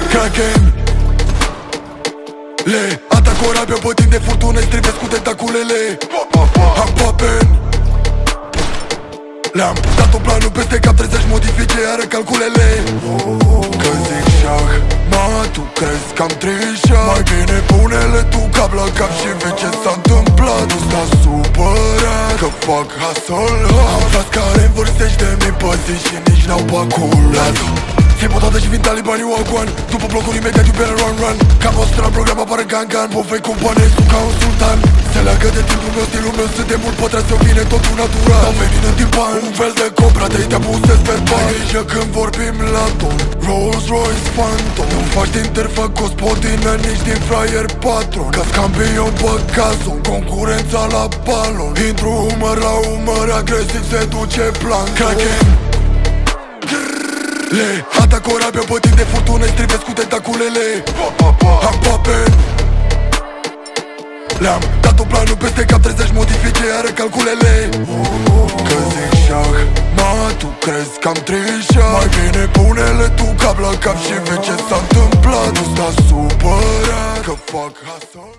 Kraken Le atac Arabia, bătind de furtună, strivesc cu tentaculele. Am papen Le-am dat un planul peste cap, trebuie să-și modifice iară calculele. Că zic șah, ma, tu crezi că am trișat? Mai bine pune-le tu cap la cap și vezi ce s-a întâmplat. Nu sta supărat că fac hustle hard. Am frați care învârstești de mii pe zi și nici n-au paculat. Ți-ai potată și vin talibanii Wagwan. După blocul imediat you better run. Ca monstru în program apare gang. Bofei companie, sunt ca un sultan. Se leagă de timpul meu, stilul meu, sunt de mult pătrat, se vine totul natural. Am venit în timpan, un fel de cobra, te abuzez verbal. Ai grijă când vorbim la ton, Rolls Royce Phantom. Nu faci din terfă gospodină, nici din fraier patron. Ca campion pe cazul, concurența la balon. Intru umăr la umăr, agresiv se duce plan. Kraken Le atac Arabia, bătind de furtună, strivesc cu tentaculele. Am papen Le-am dat un planul peste cap, trebuie să-și modifice iară calculele. Că zic șah, ma, tu crezi că am trișat? Mai bine pune